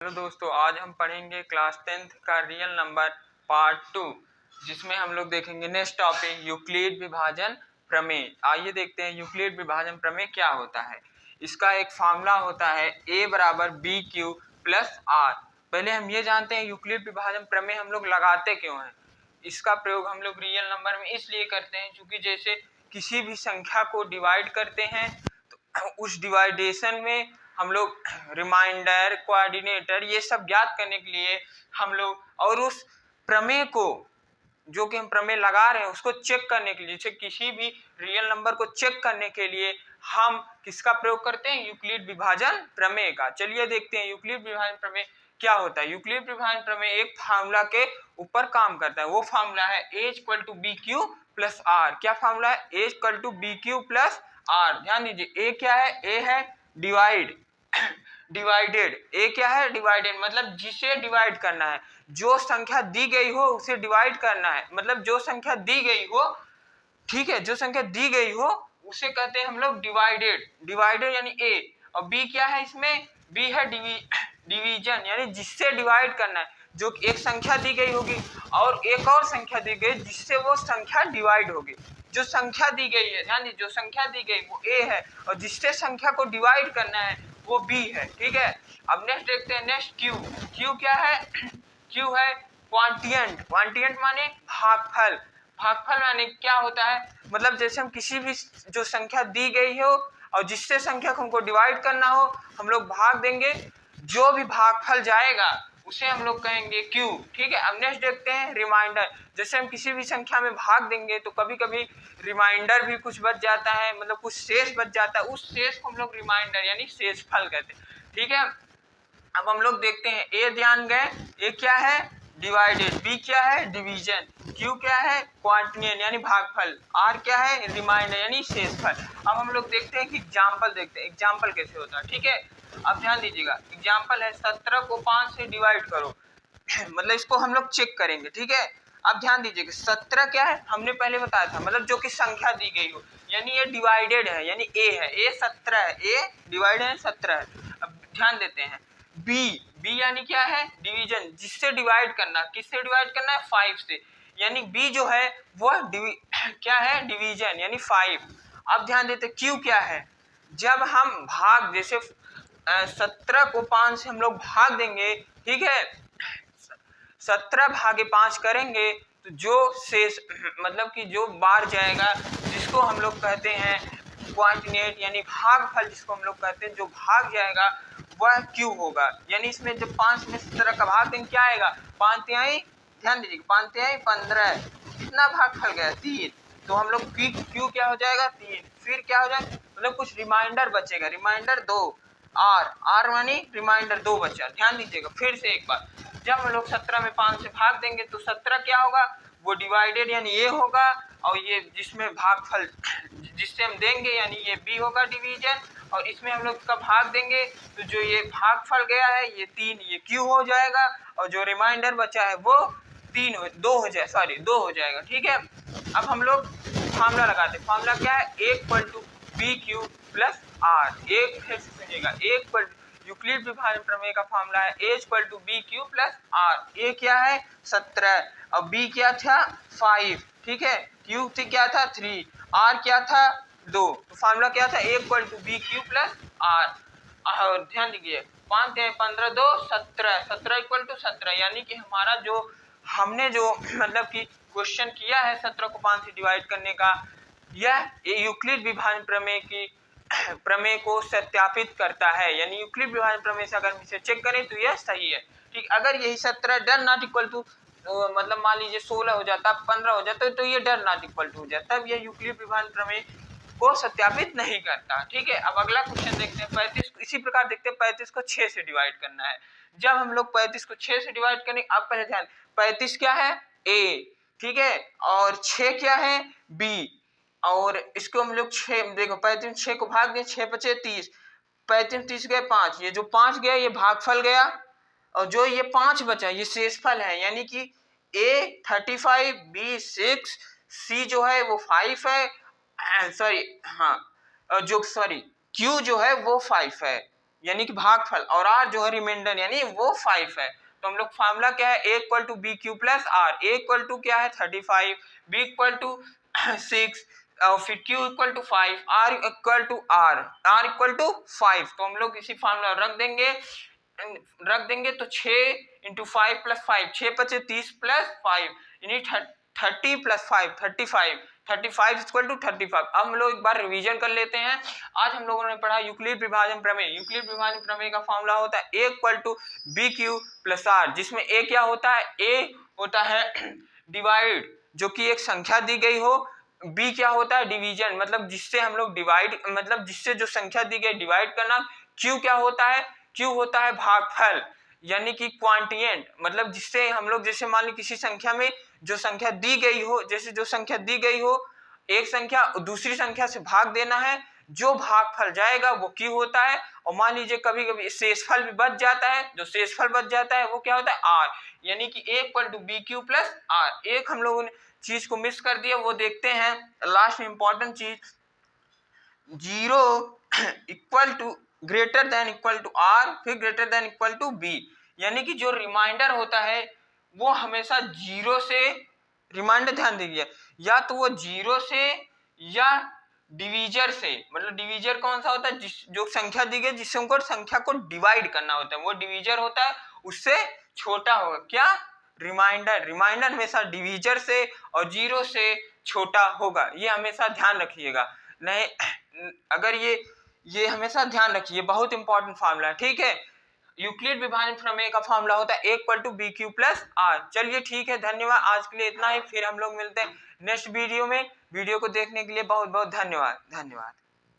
Hello दोस्तों, आज हम पढ़ेंगे क्लास 10th का रियल नंबर पार्ट 2, जिसमें हम लोग देखेंगे नेक्स्ट टॉपिक यूक्लिड विभाजन प्रमेय। आइए देखते हैं यूक्लिड विभाजन प्रमेय क्या होता है। इसका एक फार्मूला होता है a बराबर बी क्यू प्लस आर। पहले हम ये जानते हैं यूक्लिड विभाजन प्रमेय हम लोग लगाते क्यों हैं। इसका प्रयोग हम लोग रियल नंबर में इसलिए करते हैं क्योंकि जैसे किसी भी संख्या को डिवाइड करते हैं तो उस डिवाइडेशन में हम लोग रिमाइंडर, कोऑर्डिनेटर ये सब ज्ञात करने के लिए हम लोग, और उस प्रमेय को जो कि हम प्रमेय लगा रहे हैं उसको चेक करने के लिए, जैसे किसी भी रियल नंबर को चेक करने के लिए हम किसका प्रयोग करते हैं, यूक्लिड विभाजन प्रमेय का। चलिए देखते हैं यूक्लिड विभाजन प्रमेय क्या होता है। यूक्लिड विभाजन प्रमेय एक फार्मूला के ऊपर काम करता है। वो फार्मूला है a equal to B Q plus R. क्या फार्मूला है? a equal to B Q plus R. ध्यान दीजिए, a क्या है? a है डिवाइड, डिवाइडेड। ए क्या है? डिवाइडेड, मतलब जिसे डिवाइड करना है, जो संख्या दी गई हो उसे डिवाइड करना है। मतलब जो संख्या दी गई हो, ठीक है, जो संख्या दी गई हो उसे कहते हैं हम लोग डिवाइडेड। डिवाइडेड यानी ए। और बी क्या है? इसमें बी है डिवीजन, यानी जिससे डिवाइड करना है। जो एक संख्या दी गई होगी और एक और संख्या दी गई जिससे वो संख्या डिवाइड होगी। जो संख्या दी गई है, ध्यान दीजिए, जो संख्या दी गई वो ए है और जिससे संख्या को डिवाइड करना है वो बी है। ठीक है, अब नेक्स्ट देखते हैं, नेक्स्ट क्यू। क्यू क्या है? क्यू है क्वांटिएंट। क्वांटिएंट माने भागफल। भागफल माने क्या होता है? मतलब जैसे हम किसी भी जो संख्या दी गई हो और जिससे संख्या को हमको डिवाइड करना हो, हम लोग भाग देंगे, जो भी भागफल जाएगा उसे हम लोग कहेंगे क्यू। ठीक है, अब नेक्स्ट देखते हैं रिमाइंडर। जैसे हम किसी भी संख्या में भाग देंगे तो कभी कभी रिमाइंडर भी कुछ बच जाता है, मतलब कुछ शेष बच जाता है, उस शेष को हम लोग रिमाइंडर यानी शेषफल कहते हैं। ठीक है, अब हम लोग देखते हैं, ए ध्यान गए, ए क्या है? डिवाइडेड। बी क्या है? डिवीजन। क्यू क्या है? क्वांटिएंट यानी भागफल। आर क्या है? रिमाइंडर यानी शेषफल। अब हम लोग देखते हैं कि एग्जाम्पल देखते हैं, एग्जाम्पल कैसे होता है। ठीक है, अब ध्यान दीजिएगा, एग्जाम्पल है 17 को 5 से डिवाइड करो। मतलब इसको हम लोग चेक करेंगे। ठीक है, अब ध्यान दीजिएगा, 17 क्या है? हमने पहले बताया था, मतलब जो कि संख्या दी गई हो, यानी ये डिवाइडेड है, यानी ए है, ए 17 है, ए डिवाइड है 17 है। अब ध्यान देते हैं, बी, बी यानी क्या है? डिवीजन, जिससे डिवाइड करना। किससे डिवाइड करना है? 5 से, यानी बी जो है वो क्या है? डिवीजन यानी 5। अब ध्यान देते, क्यू क्या है? जब हम भाग, जैसे 17 को 5 से हम लोग भाग देंगे, ठीक है, 17 भागे 5 करेंगे तो जो शेष, मतलब कि जो बार जाएगा, जिसको हम लोग कहते हैं क्वांटिनेट यानी भागफल, जिसको हम लोग कहते हैं, जो भाग जाएगा वह क्यू होगा। यानी इसमें जब 5 में 17 का भाग देंगे क्या आएगा? 5 तिहाई, ध्यान दीजिए, 5 तिहाई 15। कितना भागफल गया? 3। तो हम लोग क्यू क्या हो जाएगा? 3। फिर क्या हो जाएगा? मतलब कुछ रिमाइंडर बचेगा, रिमाइंडर 2। आर, आर मानी रिमाइंडर 2 बचा। ध्यान दीजिएगा फिर से एक बार, जब हम लोग 17 में 5 से भाग देंगे तो 17 क्या होगा? वो डिवाइडेड यानी ये होगा, और ये जिसमें भागफल जिससे हम देंगे यानी ये बी होगा डिवीजन, और इसमें हम लोग इसका भाग देंगे तो जो ये भागफल गया है ये 3, ये क्यू हो जाएगा, और जो रिमाइंडर बचा है वो 2 हो जाएगा। ठीक है, अब हम लोग फार्मूला लगाते हैं। फार्मूला क्या है? A equal to B Q plus R. एक फिर से सुनिएगा, ए इक्वल, यूक्लिड विभाजन प्रमेय का फार्मूला है a equal to B Q plus R. A क्या है? 17 और बी क्या था? 5। ठीक है, क्यू क्या था? 3, आर क्या था? 2। तो फार्मूला क्या था? a equal to B Q plus R. और ध्यान दीजिए, 5 15 2 17, 17 इक्वल टू 17, यानी कि हमारा जो हमने जो मतलब कि क्वेश्चन किया है 17 को 5 से डिवाइड करने का, यह यूक्लिड विभाजन प्रमेय की प्रमेय को सत्यापित करता है। यानी यूक्लिड विभाजन प्रमेय से अगर हम इसे चेक करें तो यह सही है। ठीक, अगर यही 17 डर नॉट इक्वल टू, मतलब मान लीजिए 16 हो जाता, 15 हो जाता, तो ये डर नॉट इक्वल टू हो जाता, तब यह यूक्लिड विभाजन प्रमेय को सत्यापित नहीं करता। ठीक है, अब अगला क्वेश्चन देखते हैं 35। इसी प्रकार देखते हैं 35 को 6 से डिवाइड करना है। जब हम लोग 35 को 6 से डिवाइड करेंगे, अब पहले ध्यान, 35 क्या है? ए, ठीक है, और 6 क्या है? बी। और इसको हम लोग 6, देखो 35 6 को भाग दें, 6 बचे 30, 35 30 गए 5, ये जो 5 गया ये भागफल गया, और जो ये 5 बचा ये शेषफल है। यानी कि ए 35, बी 6, सी जो है वो 5 है, सॉरी हाँ, और जो सॉरी क्यू जो है वो 5 है। यानी कि भागफल, और r जो है रिमाइंडर यानी वो 5 है। तो हम लोग फार्मूला क्या है, a equal to B Q plus R. a equal to क्या है 35, b इक्वल टू 6 और फिर q equal to 5, r equal to r equal to 5। तो हम लोग इसी फार्मूला रख देंगे तो 6 इंटू 5 प्लस 5, 6 पचे 30 प्लस 5 यानी 30 प्लस 5 35 इक्वल टू 35। अब हम लोग एक बार रिवीजन कर लेते हैं। आज हम लोगों ने पढ़ा यूक्लिड विभाजन प्रमेय। यूक्लिड विभाजन प्रमेय का फॉर्मूला होता है a equal to B Q plus R, जिसमें a क्या होता है, a होता है डिवाइड, जो कि एक संख्या दी गई हो। b क्या होता है, डिवीजन, मतलब जिससे हम लोग डिवाइड, मतलब जिससे जो संख्या दी गई डिवाइड करना। q क्या होता है, q होता है भागफल यानी कि क्वांटिएंट, मतलब जिससे हम लोग, जैसे मान ली किसी संख्या में जो संख्या दी गई हो, जैसे जो संख्या दी गई हो, एक संख्या दूसरी संख्या से भाग देना है, जो भागफल जाएगा वो q होता है। और मान लीजिए कभी कभी शेषफल भी बच जाता है, जो शेषफल बच जाता है वो क्या होता है r, यानी कि a equal to B Q plus R. एक हम लोगों ने चीज को मिस कर दिया, वो देखते हैं लास्ट में इंपॉर्टेंट चीज, 0 equal to greater than equal to R फिर greater than equal to B, यानी कि जो रिमाइंडर होता है वो हमेशा 0 से, रिमाइंडर ध्यान दीजिए, या तो वो 0 से या डिवीजर से, मतलब डिवीजर कौन सा होता है, जो संख्या दी गई जिससे उनको संख्या को डिवाइड करना होता है वो डिवीजर होता है, उससे छोटा होगा क्या, रिमाइंडर हमेशा डिवीजर से और 0 से छोटा होगा। ये हमेशा ध्यान रखिएगा, नहीं अगर ये हमेशा ध्यान रखिए, बहुत इंपॉर्टेंट फार्मूला है, ठीक है। यूक्लिड विभाजन प्रमेय का फार्मूला होता है a equal to B Q plus R. चलिए ठीक है, धन्यवाद, आज के लिए इतना ही, फिर हम लोग मिलते हैं नेक्स्ट वीडियो में। वीडियो को देखने के लिए बहुत बहुत धन्यवाद।